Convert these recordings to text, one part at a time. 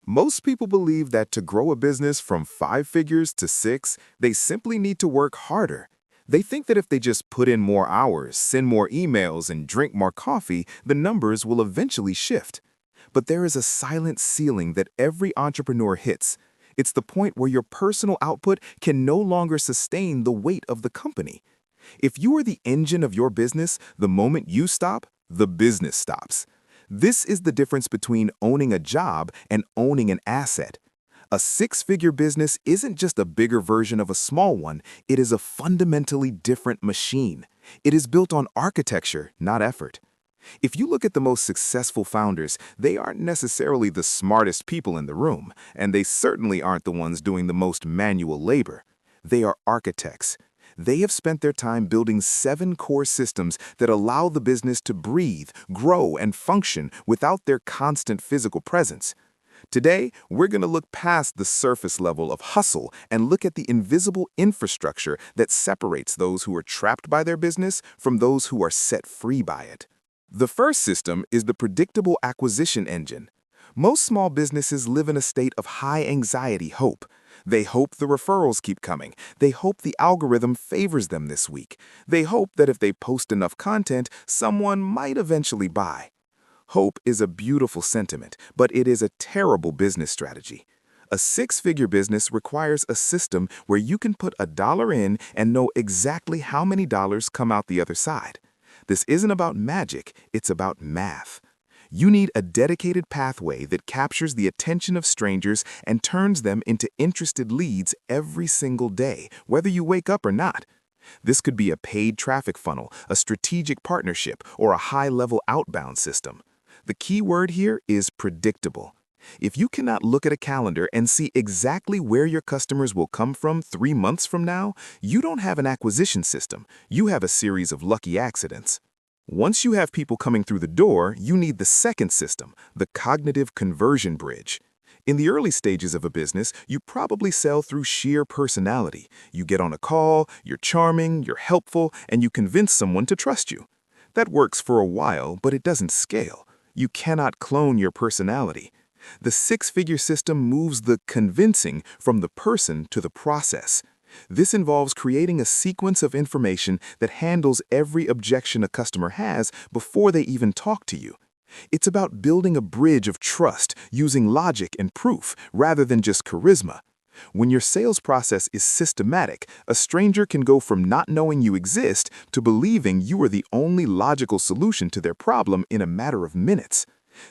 Most people believe that to grow a business from 5 figures to 6, they simply need to work harder. They think that if they just put in more hours, send more emails, and drink more coffee, the numbers will eventually shift. But there is a silent ceiling that every entrepreneur hits. It's the point where your personal output can no longer sustain the weight of the company. If you are the engine of your business, the moment you stop, the business stops. This is the difference between owning a job and owning an asset. A six-figure business isn't just a bigger version of a small one, it is a fundamentally different machine. It is built on architecture, not effort. If you look at the most successful founders, they aren't necessarily the smartest people in the room, and they certainly aren't the ones doing the most manual labor. They are architects. They have spent their time building 7 core systems that allow the business to breathe, grow, and function without their constant physical presence. Today, we're going to look past the surface level of hustle and look at the invisible infrastructure that separates those who are trapped by their business from those who are set free by it. The first system is the predictable acquisition engine. Most small businesses live in a state of high anxiety hope. They hope the referrals keep coming. They hope the algorithm favors them this week. They hope that if they post enough content, someone might eventually buy. Hope is a beautiful sentiment, but it is a terrible business strategy. A six-figure business requires a system where you can put a dollar in and know exactly how many dollars come out the other side. This isn't about magic, it's about math. You need a dedicated pathway that captures the attention of strangers and turns them into interested leads every single day, whether you wake up or not. This could be a paid traffic funnel, a strategic partnership, or a high-level outbound system. The key word here is predictable. If you cannot look at a calendar and see exactly where your customers will come from 3 months from now, you don't have an acquisition system. You have a series of lucky accidents. Once you have people coming through the door, you need the second system, the cognitive conversion bridge. In the early stages of a business, you probably sell through sheer personality. You get on a call, you're charming, you're helpful, and you convince someone to trust you. That works for a while, but it doesn't scale. You cannot clone your personality. The six-figure system moves the convincing from the person to the process. This involves creating a sequence of information that handles every objection a customer has before they even talk to you. It's about building a bridge of trust using logic and proof rather than just charisma. When your sales process is systematic, a stranger can go from not knowing you exist to believing you are the only logical solution to their problem in a matter of minutes.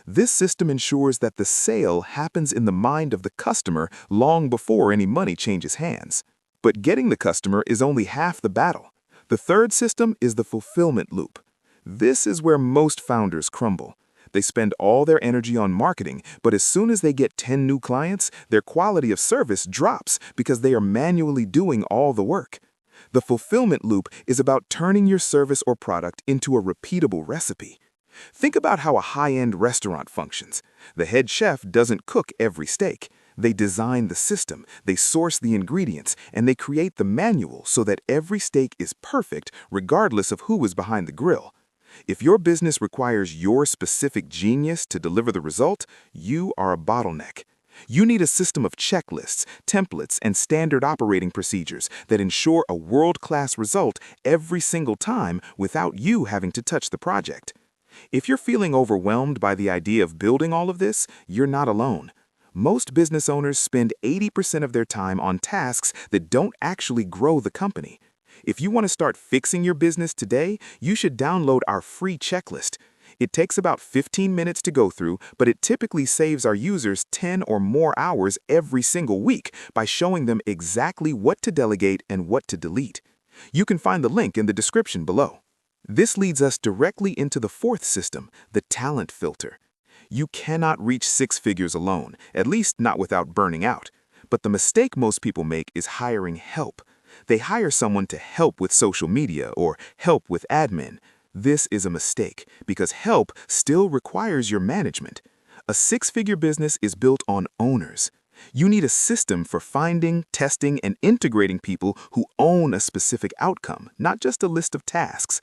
This system ensures that the sale happens in the mind of the customer long before any money changes hands. But getting the customer is only half the battle. The third system is the fulfillment loop. This is where most founders crumble. They spend all their energy on marketing, but as soon as they get 10 new clients, their quality of service drops because they are manually doing all the work. The fulfillment loop is about turning your service or product into a repeatable recipe. Think about how a high-end restaurant functions. The head chef doesn't cook every steak. They design the system, they source the ingredients, and they create the manual so that every steak is perfect regardless of who is behind the grill. If your business requires your specific genius to deliver the result, you are a bottleneck. You need a system of checklists, templates, and standard operating procedures that ensure a world-class result every single time without you having to touch the project. If you're feeling overwhelmed by the idea of building all of this, you're not alone. Most business owners spend 80% of their time on tasks that don't actually grow the company. If you want to start fixing your business today, you should download our free checklist. It takes about 15 minutes to go through, but it typically saves our users 10 or more hours every single week by showing them exactly what to delegate and what to delete. You can find the link in the description below. This leads us directly into the fourth system, the talent filter. You cannot reach 6 figures alone, at least not without burning out. But the mistake most people make is hiring help. They hire someone to help with social media or help with admin. This is a mistake because help still requires your management. A 6-figure business is built on owners. You need a system for finding, testing, and integrating people who own a specific outcome, not just a list of tasks.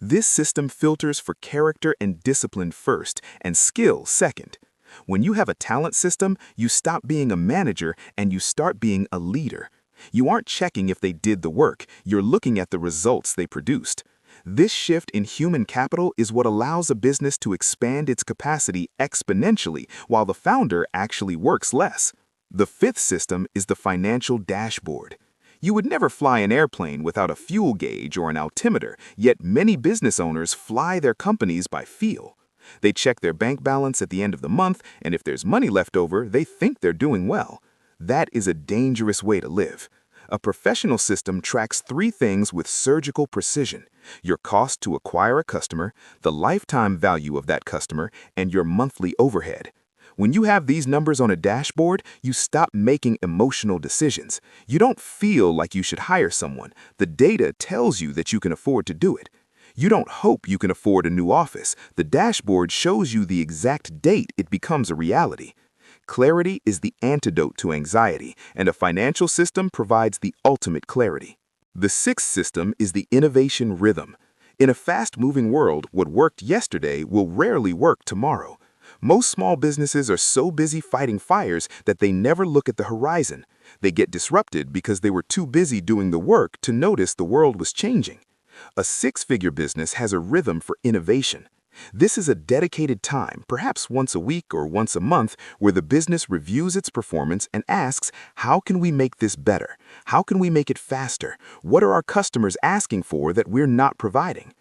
This system filters for character and discipline first, and skill second. When you have a talent system, you stop being a manager and you start being a leader. You aren't checking if they did the work, you're looking at the results they produced. This shift in human capital is what allows a business to expand its capacity exponentially while the founder actually works less. The fifth system is the financial dashboard. You would never fly an airplane without a fuel gauge or an altimeter, yet many business owners fly their companies by feel. They check their bank balance at the end of the month, and if there's money left over, they think they're doing well. That is a dangerous way to live. A professional system tracks three things with surgical precision: your cost to acquire a customer, the lifetime value of that customer, and your monthly overhead. When you have these numbers on a dashboard, you stop making emotional decisions. You don't feel like you should hire someone. The data tells you that you can afford to do it. You don't hope you can afford a new office. The dashboard shows you the exact date it becomes a reality. Clarity is the antidote to anxiety, and a financial system provides the ultimate clarity. The sixth system is the innovation rhythm. In a fast-moving world, what worked yesterday will rarely work tomorrow. Most small businesses are so busy fighting fires that they never look at the horizon. They get disrupted because they were too busy doing the work to notice the world was changing. A six-figure business has a rhythm for innovation. This is a dedicated time, perhaps once a week or once a month, where the business reviews its performance and asks, how can we make this better? How can we make it faster? What are our customers asking for that we're not providing?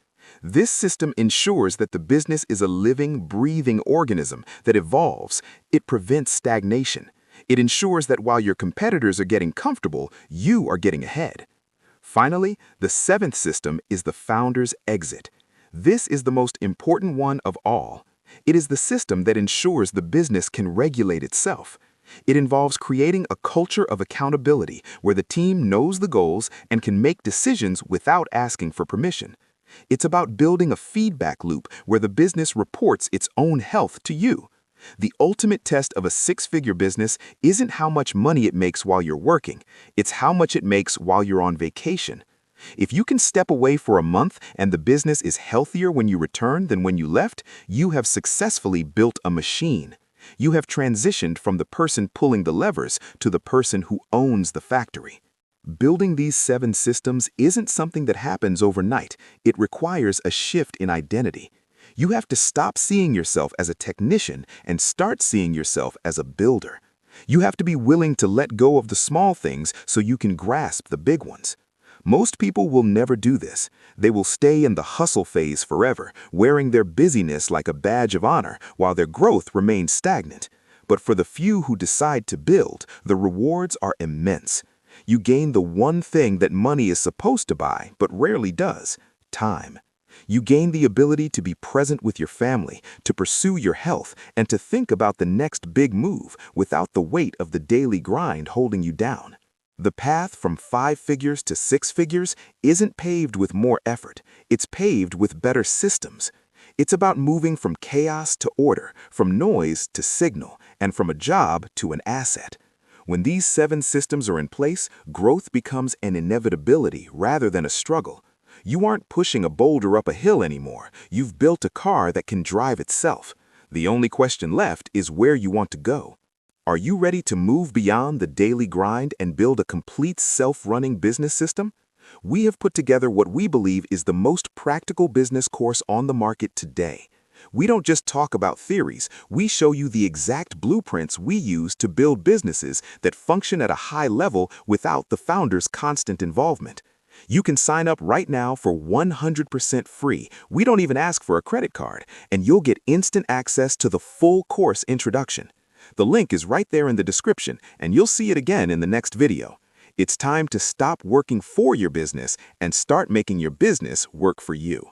This system ensures that the business is a living, breathing organism that evolves. It prevents stagnation. It ensures that while your competitors are getting comfortable, you are getting ahead. Finally, the seventh system is the founder's exit. This is the most important one of all. It is the system that ensures the business can regulate itself. It involves creating a culture of accountability where the team knows the goals and can make decisions without asking for permission. It's about building a feedback loop where the business reports its own health to you. The ultimate test of a six-figure business isn't how much money it makes while you're working, it's how much it makes while you're on vacation. If you can step away for a month and the business is healthier when you return than when you left, you have successfully built a machine. You have transitioned from the person pulling the levers to the person who owns the factory. Building these 7 systems isn't something that happens overnight. It requires a shift in identity. You have to stop seeing yourself as a technician and start seeing yourself as a builder. You have to be willing to let go of the small things so you can grasp the big ones. Most people will never do this. They will stay in the hustle phase forever, wearing their busyness like a badge of honor while their growth remains stagnant. But for the few who decide to build, the rewards are immense. You gain the one thing that money is supposed to buy, but rarely does: time. You gain the ability to be present with your family, to pursue your health, and to think about the next big move without the weight of the daily grind holding you down. The path from 5 figures to 6 figures isn't paved with more effort, it's paved with better systems. It's about moving from chaos to order, from noise to signal, and from a job to an asset. When these 7 systems are in place, growth becomes an inevitability rather than a struggle. You aren't pushing a boulder up a hill anymore. You've built a car that can drive itself. The only question left is where you want to go. Are you ready to move beyond the daily grind and build a complete self-running business system? We have put together what we believe is the most practical business course on the market today. We don't just talk about theories, we show you the exact blueprints we use to build businesses that function at a high level without the founder's constant involvement. You can sign up right now for 100% free. We don't even ask for a credit card, and you'll get instant access to the full course introduction. The link is right there in the description, and you'll see it again in the next video. It's time to stop working for your business and start making your business work for you.